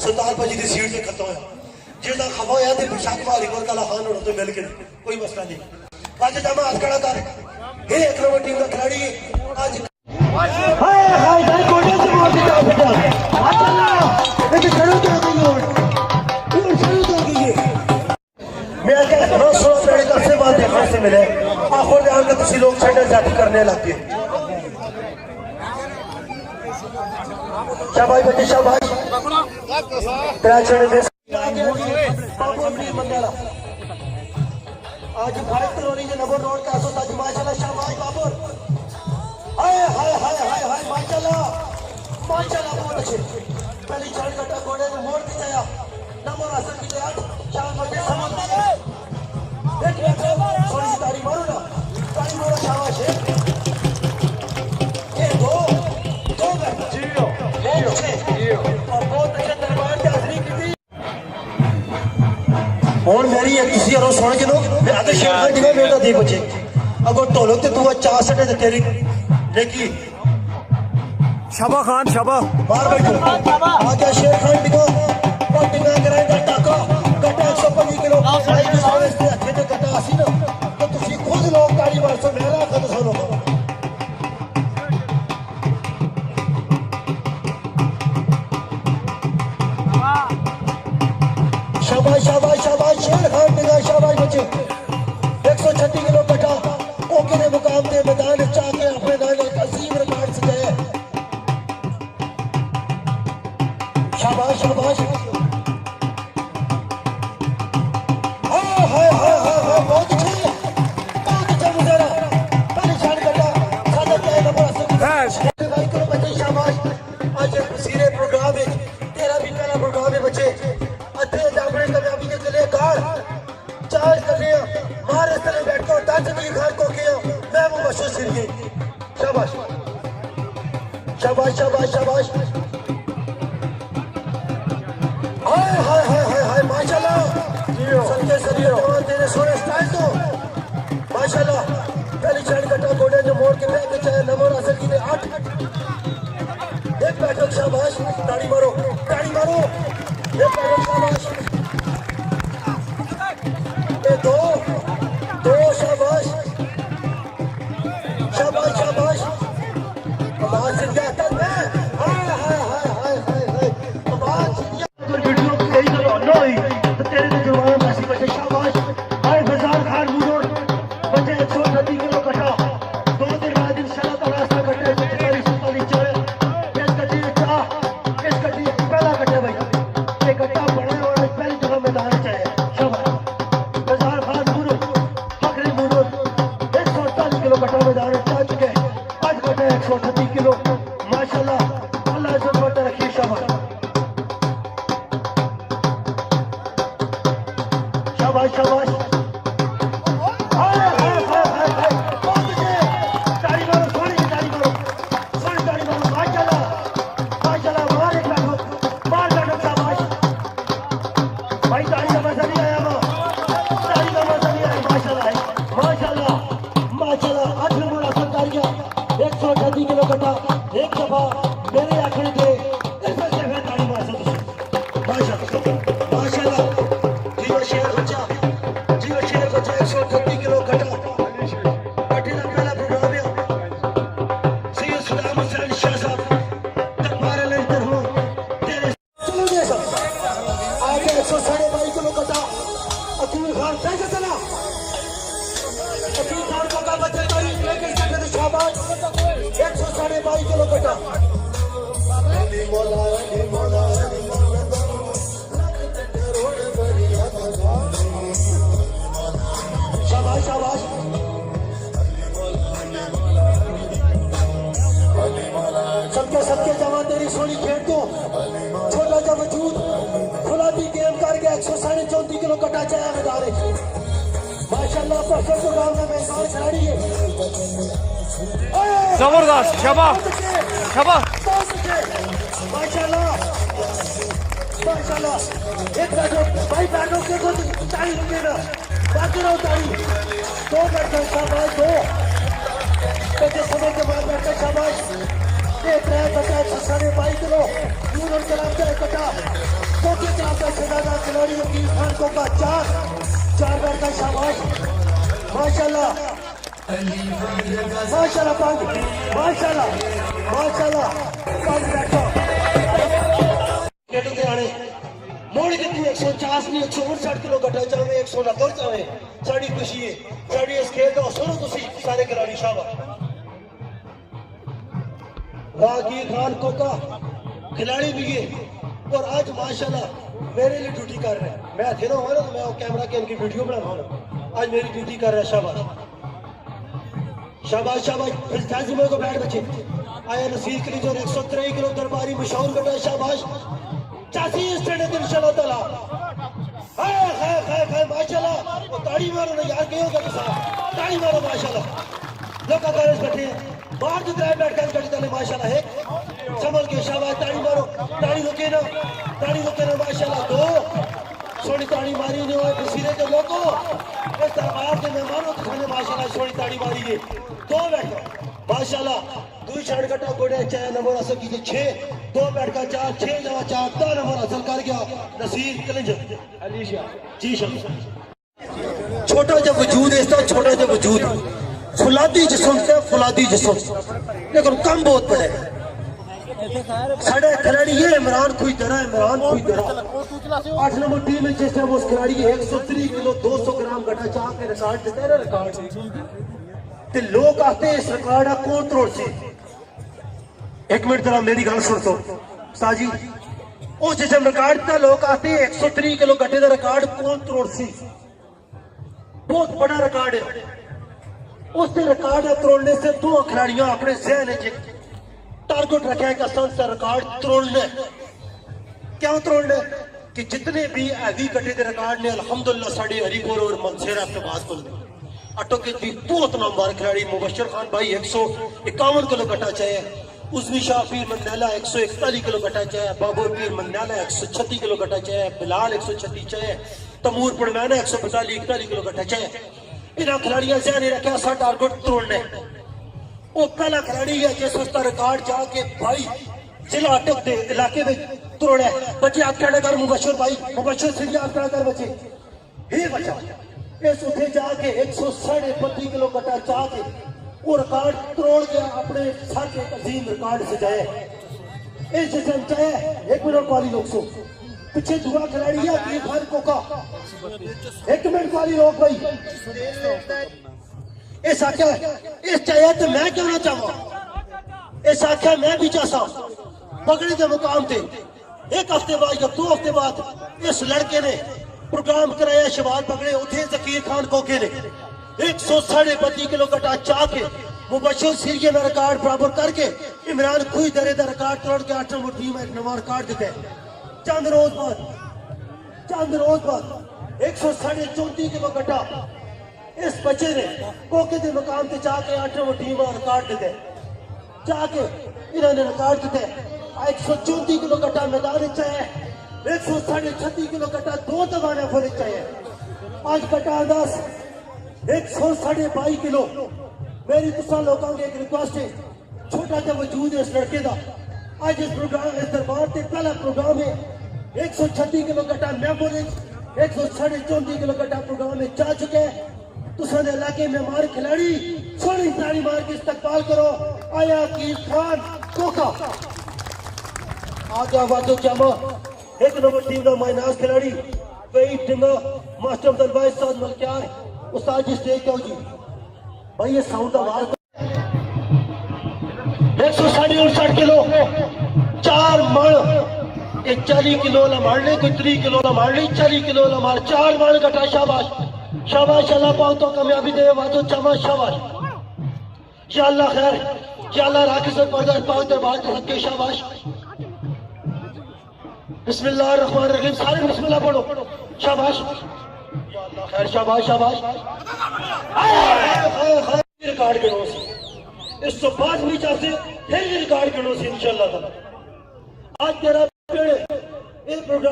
सुल्तान भाजी की सीट से खत्म होया जिसका खफा होया तो बेशक भारी कोल कला खान होना तो मिल के कोई मसला नहीं। आज जमा हाथ खड़ा कर ये 1 नंबर टीम का खिलाड़ी है आज हाय हाय भाई कोटे से मार दिया बेटा माशाल्लाह ये शुरू कर दी और शुरू कर दी। मैं क्या रोज रोज मेरे घर से बात देखने से मिले आखिर ध्यान के तुसी लोग सेंटर जाती करने लग गए। शाबाश बच्चे शाबाश आज भारत कॉलोनी के नंबर रोड का असो ताज माशाल्लाह शाबाश बाबर हाय हाय हाय हाय हाय माशाल्लाह माशाल्लाह बहुत अच्छे पहली चार कटा घोड़े ने मोड़ दिया नंबर असर की 8 शाबाश बच्चे समझ एक थोड़ी सी ताड़ी मारो ना ताड़ी मारो शाबाश ये दो जियो और बहुत अच्छे दरबार की हाजिरी की थी और मेरी एक किसी और सुन के लोग मैं आगे शेर खान दिखा बेटा देख बच्चे अगर टोलो ते तू 4 सटे ते तेरी देखी शाबा खान शाबा बाहर बैठो आगे शेर खान दिखा और टिंगा कराएगा टाका कटा 125 किलो साई के सारे से अच्छे ते कटा आसी ना तो तुसी खुद लोग गाड़ी मार सो मेरा खद सुनो शाबाश शाबाश शाबाश शेर खान निगाह शाबाश बच्चे 136 किलो कटा ओके ने मुकाम दे मैदान चाके अपने नाम एक अजीम रिकॉर्ड सजाया। शाबाश शाबाश हाय हाय हाय हाय बहुत अच्छे मुजारा परेशान कटा सादा क्या नंबर असर भाई को बच्चे शाबाश आज सीरे प्रोग्राम है तेरा भी पहला प्रोग्राम है बच्चे कामयाबी के लिए कार चार्ज कर लिया मार इस तरह बैठ कर ताज दी खान को किया मैं वो मशहूर सिरगी शाबाश शाबाश शाबाश शाबाश हाय हाय हाय हाय हाय माशाल्लाह सच्चे सरिया जवान तेरे सोने स्टाइल तो माशाल्लाह पहली चार कटा घोड़े जो मोड़ के बैठ चाहे नंबर हासिल की 8 एक बैठक शाबाश ताड़ी मारो एक बैठक शाबाश दो शाबाश शाबाश शाबाश आवाज से जाता है हाय हाय हाय हाय हाय हाय आवाज अगर वीडियो सही करो नहीं तो तेरे तो जवान ऐसी बच्चे शाबाश हाय फैजान खान मुनोर बच्चे 130 किलो कटा 2 दिन बाद इंशाल्लाह ताला रास्ता कटे 47 चले इस कटी पहला कटे भाई ये कटा बड़ा और पहली जगह मैदान चाहिए शाबाश मैदान आ चुके हैं आज कटे 138 किलो माशाल्लाह अल्लाह इज्जत बढ़ता रखिए शाबाश शाबाश शाबाश हाय हाय हाय हाय हाय बहुत अच्छे ताड़ी मारो सोनी ताड़ी मारो माशाल्लाह मार एक लाख शाबाश भाई ताड़ी का मजा नहीं आया ताड़ी का मजा नहीं आया माशाल्लाह माशाल्लाह माशाल्लाह 8 नंबर असर तारिया 138 किलो कटा एक दफा मेरे आखिरी थे इस से फिर ताड़ी मार सकते माशाल्लाह माशाल्लाह जीवा शेर बच्चा 138 किलो कटा पार्टी का पहला प्रोग्राम है सैयद सलाम हुसैन शाह साहब तुम्हारे लिए इधर हो तेरे चलो ये सब आगे 122 किलो कटा अकील खान कैसे चला अकील खान का बच्चे तारीफ लेके से शाबाश 122 किलो कटा शाबाश शाबाश सबके जवान तेरी सोनी खेल को छोटा सा वजूद गुलाबी गेम करके 134 किलो कटा चाहे मैदान माशाल्लाह परफेक्ट प्रोग्राम में मेहमान खिलाड़ी है जबरदस्त शाबाश शाबाश माशाल्लाह माशाल्लाह एक बैठो भाई बैठो के को ताली लगेगा बाकी रहो ताली दो बैठो शाबाश दो बच्चे समय के बाद बैठो शाबाश एक नया कटा साढ़े 22 किलो यूरोप कलाम का कटा कोके कलाम का शहजादा खिलाड़ी वकील खान को का चार बार का शाबाश माशाल्लाह माशाल्लाह पांच माशाल्लाह पांच बैठो केटू के आने मोड़ के तू 150 नहीं 159 किलो घटा चाहे 190 चाहे साड़ी खुशी है साड़ी इस खेल का सुनो तुसी सारे खिलाड़ी शाबाश वकील खान कोका खिलाड़ी भी है और आज माशाल्लाह मेरे लिए ड्यूटी कर रहे हैं मैं थे ना हो ना तो मैं कैमरा के इनकी वीडियो बना रहा हूँ आज मेरी ड्यूटी कर रहे हैं शाबाश शाबाश शाबाश फिर में को बैठ बचे आया नसीर करी जो 103 किलो दरबारी मशहूर कटा शाबाश 84 स्टैंड है इंशाल्लाह ताला हाय माशाल्लाह वो ताड़ी मारो ना यार गए होगा तो ताड़ी मारो माशाल्लाह लोग का बैठे हैं बाहर जो ड्राइव बैठ कर कटता है माशाल्लाह है संभल के शाबाश ताड़ी मारो ताड़ी रोके ना माशाल्लाह दो सोनी ताड़ी मारी ने ओए बसीरे के लोगों इस दरबार के मेहमानों के खाने माशाल्लाह सोनी ताड़ी मारी है दो बैठ माशाल्लाह दुई शर्ट कटा गोड़े चाहे नंबर हासिल की 6 दो बैठ का 4 6 जवा 4 दो नंबर हासिल कर गया नसीर कलिंजर अलीशा जी शाह छोटा जब वजूद है इसका छोटा जब वजूद फुलादी जिस्म से फुलादी जिस्म लेकिन कम बहुत बड़े साढ़े खिलाड़ी ये इमरान कोई तरह 8 नंबर टीम में जिस टाइम उस खिलाड़ी 103 किलो 200 ग्राम घटा चाह के रिकॉर्ड देता है रिकॉर्ड ते लोग आते हैं इस रिकॉर्ड का कौन तोड़ से एक मिनट जरा मेरी गल सुन तो साजी उस जिस टाइम रिकॉर्ड था लोग आते हैं 103 किलो घटे का रिकॉर्ड कौन तोड़ सी बहुत बड़ा रिकॉर्ड है उस रिकॉर्ड तोड़ने से दो खिलाड़ियों अपने जहन टारगेट रखा है कि असन रिकॉर्ड तोड़ना क्यों तोड़ना कि जितने भी हैवी कटे के रिकॉर्ड ने अल्हम्दुलिल्लाह साढ़े हरीपुर और मनसेरा अफ्ताबाद को अटो के भी बहुत नामवर खिलाड़ी मुबशर खान भाई 151 किलो कटा चाहिए उजमी शाह पीर मंडाला 141 किलो कटा चाहिए बाबूर पीर मंडाला 136 किलो कटा चाहिए बिलाल 136 चाहिए तमूर पड़मैना 142 किलो कटा चाहिए इन खिलाड़ियों से नहीं रखा सा टारगेट तोड़ने वो पहला खिलाड़ी है जिस उसका रिकॉर्ड जाके भाई जिला अटक दे इलाके में तोड़े बच्चे आप खड़े कर मुबशर भाई मुबशर सिंह आप खड़ा कर बच्चे ही बचा इस उठे जाके 132 किलो कटा चाह के वो रिकॉर्ड तोड़ के अपने सर के अजीम रिकॉर्ड सजाए इस जिसम चाहे 1 मिनट वाली लोग सो पीछे दुआ खिलाड़ी है की खान कोका 1 मिनट वाली रोक भाई इस आख्या इस चाहिए तो मैं क्यों ना चाहूँ इस आख्या मैं भी चाहता पगड़ी के मुकाम थे 1 हफ्ते बाद या 2 हफ्ते बाद इस लड़के ने प्रोग्राम कराया शबाद पकड़े उठे जकीर खान कोके ने 132 किलो कटा चाह के मुबशर सीरिया में रिकॉर्ड बराबर करके इमरान खुई दरे का रिकॉर्ड तोड़ के 8 नंबर टीम एक नवा रिकॉर्ड देते हैं चंद रोज बाद 134 किलो कटा इस बच्चे ने कोके के मुकाम से जाके 8 नंबर टीम रिकॉर्ड देते जाके इन्होंने रिकॉर्ड देते 134 किलो कटा मैदान चाहिए 136 किलो कटा 2 दबाने फुल चाहिए आज कटा 10 122 किलो मेरी तुसा लोगों की एक रिक्वेस्ट है छोटा सा वजूद है इस लड़के का आज इस प्रोग्राम इस दरबार से पहला प्रोग्राम है 136 किलो कटा मेमोरेज 134 किलो कटा प्रोग्राम में जा चुके हैं तुसा ने इलाके में हमारे खिलाड़ी सोनी ताड़ी मार के इस्तकबाल करो आया की खान कोका आगे आवाजों जमा 1 नंबर टीम का माइनास खिलाड़ी वही टिंगा मास्टर अब्दुल भाई साहब मलकियार उस्ताद जी स्टेज क्यों जी भाई ये साउंड आवाज 159 किलो 4 मण 40 किलो ला मारने कोई 3 किलो ला मारने 40 किलो ला मार 4 मण घटा शाबाश शाबाश अल्लाह पाओ तो कामयाबी दे वाजो चमा शाबाश या अल्लाह खैर या अल्लाह राखी से पर्दा पाओ दरबार के हक के शाबाश बिस्मिल्लाहिर्रहमानिर्रहीम सारे बिस्मिल्लाह पढ़ो शाबाश या अल्लाह खैर शाबाश शाबाश रिकॉर्ड करो इस तो बाद भी चाहते फिर रिकॉर्ड करो इंशाल्लाह आज तेरा प्रोग्राम